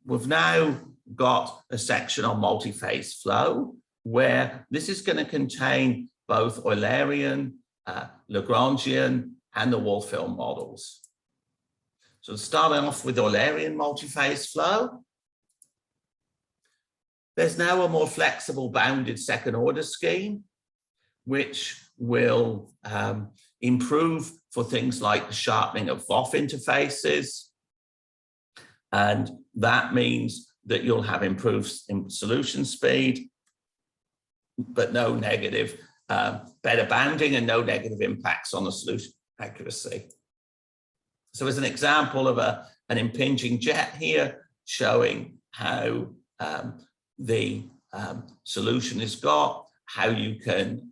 we've now got a section on multi-phase flow, where this is going to contain both Eulerian, Lagrangian, and the Wall-Film models. So starting off with Eulerian multi-phase flow, there's now a more flexible bounded second order scheme, which will improve for things like the sharpening of VOF interfaces. And that means that you'll have improved solution speed, but no negative, better bounding and no negative impacts on the solution accuracy. So as an example of an impinging jet here, showing how the solution is got, how you can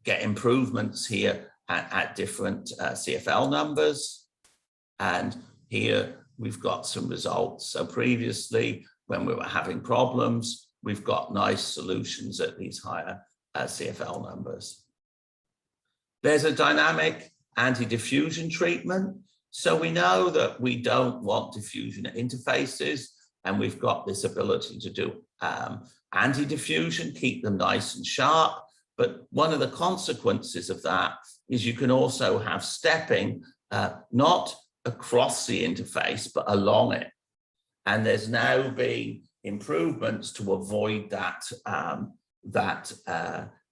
get improvements here at different CFL numbers. And here we've got some results. So previously, when we were having problems, we've got nice solutions at these higher CFL numbers. There's a dynamic anti-diffusion treatment. So we know that we don't want diffusion at interfaces, and we've got this ability to do anti-diffusion, keep them nice and sharp. But one of the consequences of that is you can also have stepping, not across the interface, but along it. And there's now been improvements to avoid that,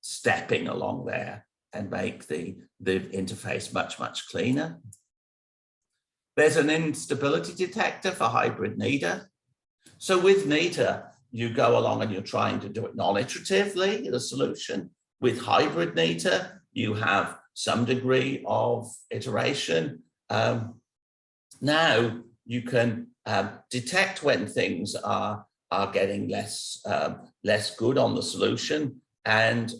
stepping along there and make the interface much, much cleaner. There's an instability detector for hybrid NEDA. So with NEDA, you go along and you're trying to do it non-iteratively, the solution. With hybrid NEDA, you have some degree of iteration. Now you can detect when things are getting less good on the solution and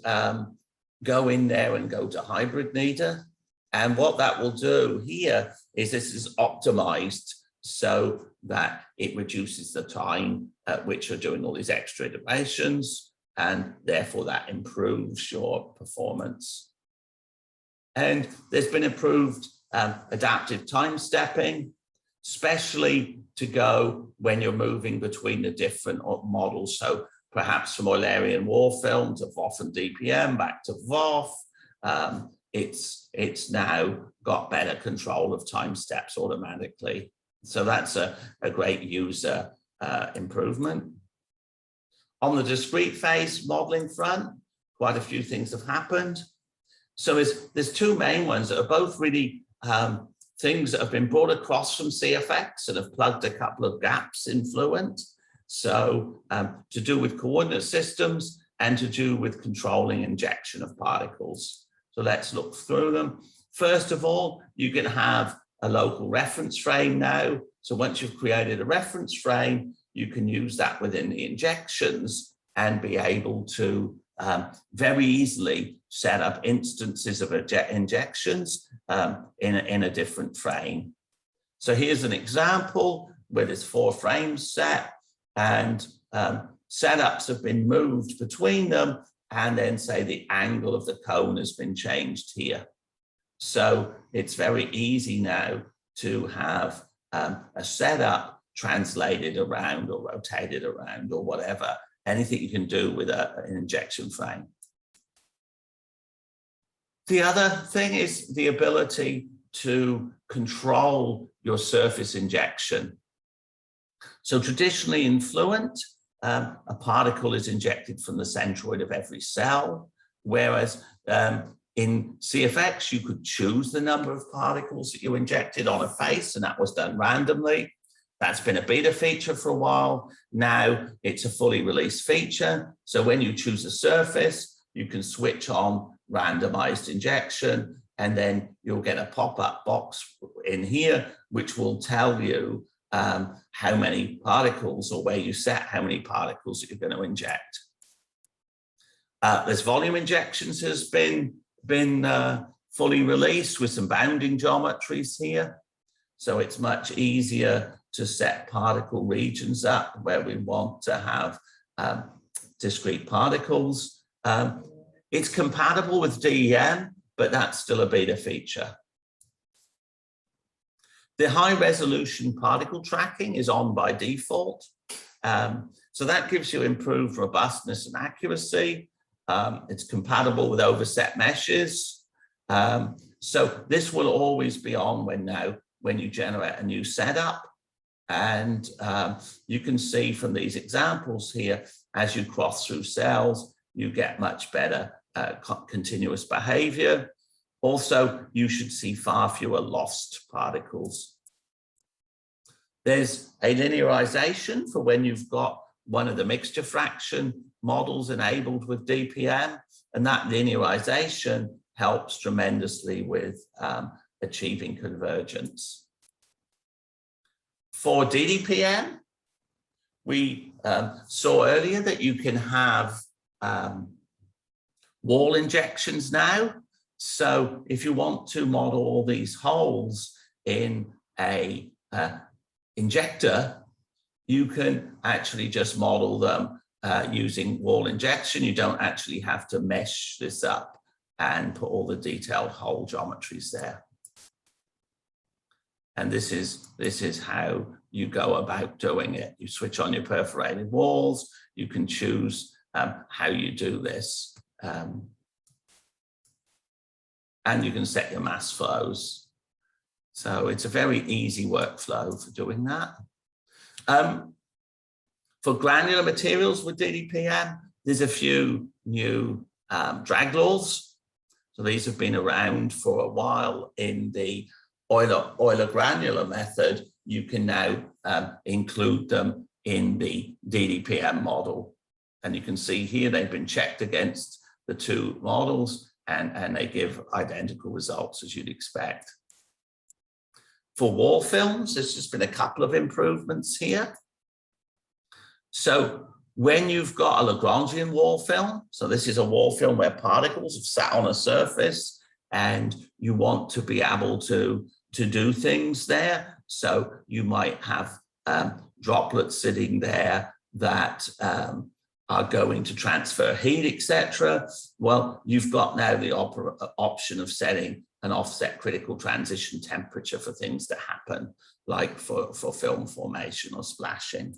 go in there and go to hybrid NEDA. And what that will do here is this is optimized so that it reduces the time at which you're doing all these extra iterations, and therefore that improves your performance. And there's been improved adaptive time stepping, especially to go when you're moving between the different models. So perhaps from Eulerian Wall-Film to VOF and DPM back to VOF. It's now got better control of time steps automatically. So that's a great user improvement. On the discrete phase modeling front, quite a few things have happened. So there's two main ones that are both really things that have been brought across from CFX and have plugged a couple of gaps in Fluent. So to do with coordinate systems and to do with controlling injection of particles. So let's look through them. First of all, you can have a local reference frame now. So once you've created a reference frame, you can use that within the injections and be able to very easily set up instances of injections in a different frame. So here's an example where there's 4 frames set and setups have been moved between them, and then say the angle of the cone has been changed here. So it's very easy now to have a setup translated around or rotated around or whatever, anything you can do with an injection frame. The other thing is the ability to control your surface injection. So traditionally in Fluent, a particle is injected from the centroid of every cell, whereas in CFX, you could choose the number of particles that you injected on a face, and that was done randomly. That's been a beta feature for a while. Now it's a fully released feature. So when you choose a surface, you can switch on randomized injection, and then you'll get a pop-up box in here, which will tell you how many particles, or where you set how many particles that you're going to inject. There's volume injections has been fully released with some bounding geometries here. So it's much easier to set particle regions up where we want to have discrete particles. It's compatible with DEM, but that's still a beta feature. The high resolution particle tracking is on by default. So that gives you improved robustness and accuracy. It's compatible with overset meshes. So this will always be on when you generate a new setup. And you can see from these examples here, as you cross through cells, you get much better continuous behavior. Also, you should see far fewer lost particles. There's a linearization for when you've got one of the mixture fraction models enabled with DPM, and that linearization helps tremendously with achieving convergence. For DDPM, we saw earlier that you can have wall injections now. So if you want to model all these holes in a injector, you can actually just model them using wall injection. You don't actually have to mesh this up and put all the detailed hole geometries there. And this is how you go about doing it. You switch on your perforated walls. You can choose how you do this. And you can set your mass flows. So it's a very easy workflow for doing that. For granular materials with DDPM, there's a few new drag laws. So these have been around for a while. In the Euler granular method, you can now include them in the DDPM model. And you can see here they've been checked against the two models, and they give identical results as you'd expect. For wall films, there's just been a couple of improvements here. So when you've got a Lagrangian wall film, so this is a wall film where particles have sat on a surface and you want to be able to do things there. So you might have droplets sitting there that are going to transfer heat, etc. Well, you've got now the option of setting an offset critical transition temperature for things to happen, like for film formation or splashing.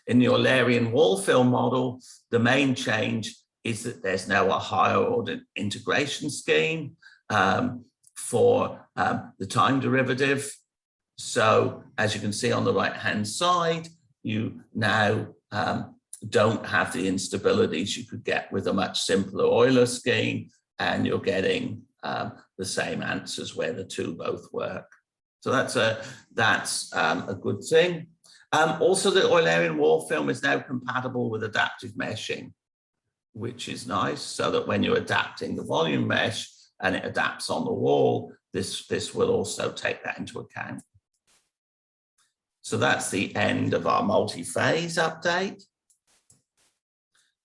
In the Eulerian wall film model, the main change is that there's now a higher order integration scheme for the time derivative. So as you can see on the right-hand side, you now don't have the instabilities you could get with a much simpler Euler scheme, and you're getting the same answers where the two both work. So that's a good thing. Also, the Eulerian wall film is now compatible with adaptive meshing, which is nice, so that when you're adapting the volume mesh and it adapts on the wall, this will also take that into account. So that's the end of our multi-phase update.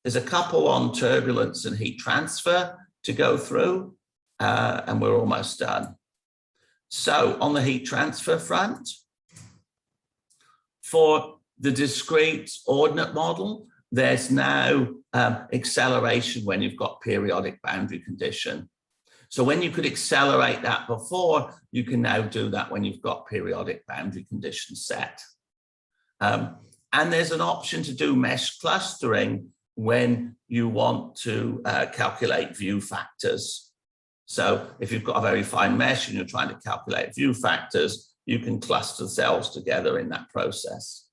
There's a couple on turbulence and heat transfer to go through, and we're almost done. So on the heat transfer front, for the discrete ordinate model, there's now acceleration when you've got periodic boundary condition. So when you could accelerate that before, you can now do that when you've got periodic boundary conditions set. And there's an option to do mesh clustering when you want to calculate view factors. So if you've got a very fine mesh and you're trying to calculate view factors, you can cluster cells together in that process.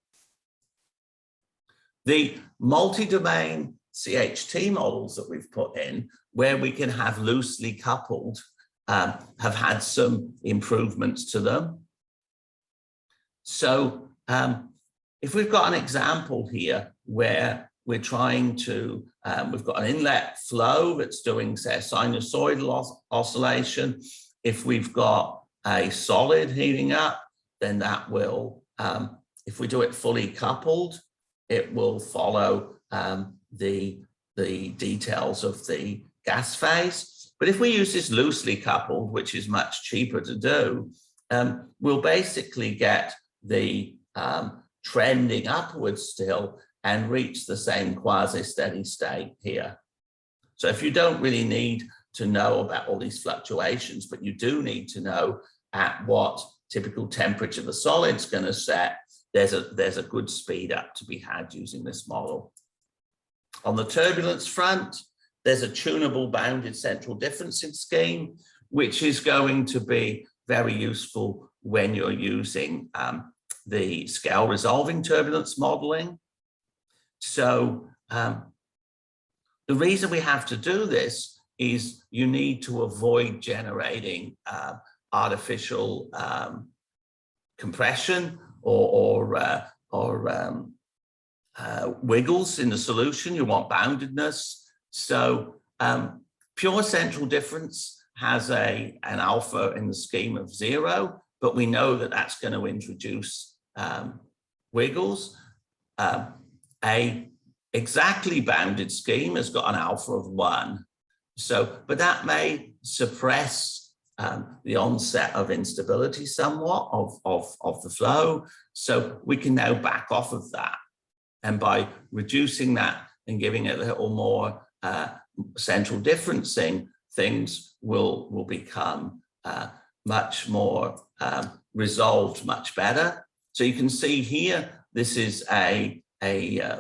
The multi-domain CHT models that we've put in, where we can have loosely coupled, have had some improvements to them. So if we've got an example here where we're trying to, we've got an inlet flow that's doing, say, a sinusoidal oscillation. If we've got a solid heating up, then that will, if we do it fully coupled, it will follow the details of the gas phase. But if we use this loosely coupled, which is much cheaper to do, we'll basically get the trending upwards still and reach the same quasi-steady state here. So if you don't really need to know about all these fluctuations, but you do need to know at what typical temperature the solid's going to set, there's a good speed up to be had using this model. On the turbulence front, there's a tunable bounded central differencing scheme, which is going to be very useful when you're using the scale resolving turbulence modeling. So the reason we have to do this is you need to avoid generating artificial compression or wiggles in the solution. You want boundedness. So pure central difference has an alpha in the scheme of 0, but we know that that's going to introduce wiggles. A exactly bounded scheme has got an alpha of 1. So, but that may suppress the onset of instability somewhat of the flow. So we can now back off of that. And by reducing that and giving it a little more central differencing, things will become much more resolved much better. So you can see here, this is a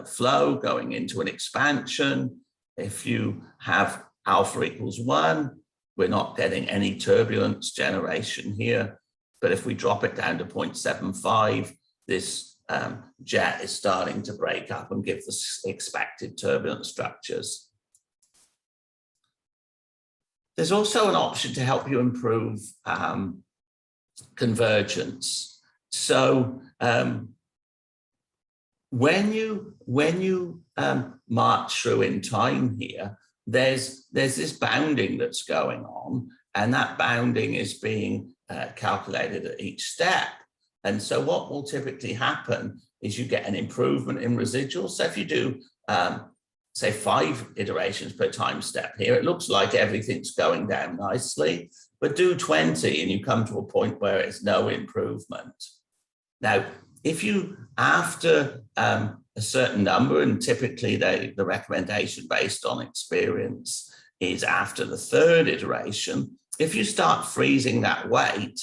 flow going into an expansion. If you have alpha equals 1, we're not getting any turbulence generation here. But if we drop it down to 0.75, this jet is starting to break up and give the expected turbulent structures. There's also an option to help you improve convergence. So when you march through in time here, there's this bounding that's going on, and that bounding is being calculated at each step. And so what will typically happen is you get an improvement in residuals. So if you do, say, 5 iterations per time step here, it looks like everything's going down nicely, but do 20 and you come to a point where it's no improvement. Now, if you, after a certain number, and typically the recommendation based on experience is after the 3rd iteration, if you start freezing that weight,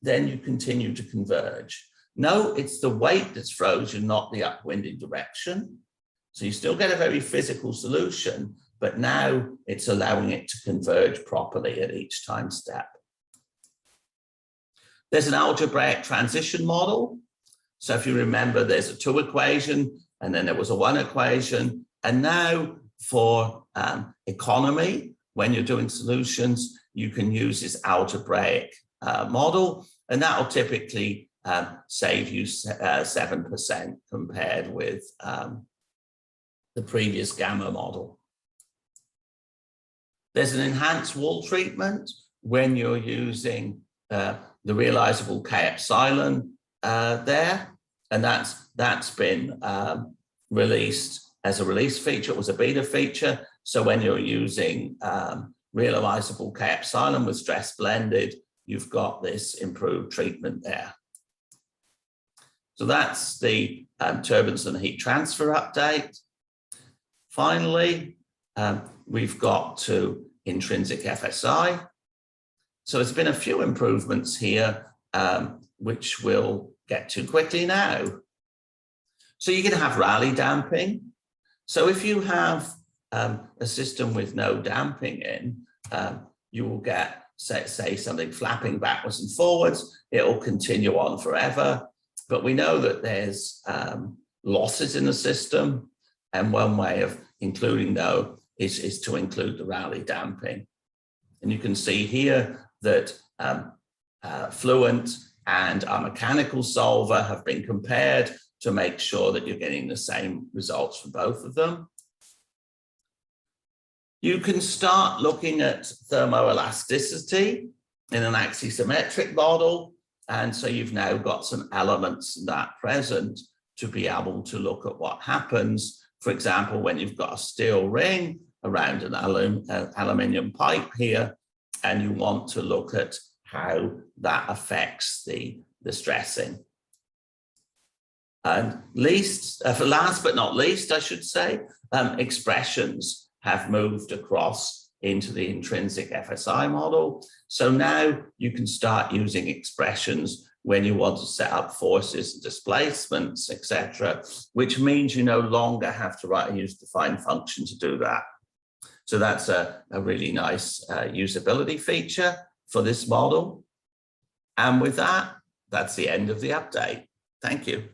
then you continue to converge. No, it's the weight that's frozen, not the upwinding direction. So you still get a very physical solution, but now it's allowing it to converge properly at each time step. There's an algebraic transition model. So if you remember, there's a 2 equation, and then there was a 1 equation. And now for economy, when you're doing solutions, you can use this algebraic model, and that will typically save you 7% compared with the previous gamma model. There's an enhanced wall treatment when you're using the realizable K epsilon there, and that's been released as a release feature. It was a beta feature. So when you're using realizable K epsilon with stress blended, you've got this improved treatment there. So that's the turbulence and heat transfer update. Finally, we've got to intrinsic FSI. So there's been a few improvements here, which we'll get to quickly now. So you can have Rayleigh damping. So if you have a system with no damping in, you will get, say something flapping backwards and forwards. It will continue on forever. But we know that there's losses in the system. And one way of including those is to include the Rayleigh damping. And you can see here that Fluent and our mechanical solver have been compared to make sure that you're getting the same results for both of them. You can start looking at thermoelasticity in an axisymmetric model. And so you've now got some elements that present to be able to look at what happens. For example, when you've got a steel ring around an aluminium pipe here, and you want to look at how that affects the stressing. And last but not least, I should say, expressions have moved across into the intrinsic FSI model. So now you can start using expressions when you want to set up forces and displacements, etc., which means you no longer have to write a user-defined function to do that. So that's a really nice usability feature for this model. And with that, that's the end of the update. Thank you.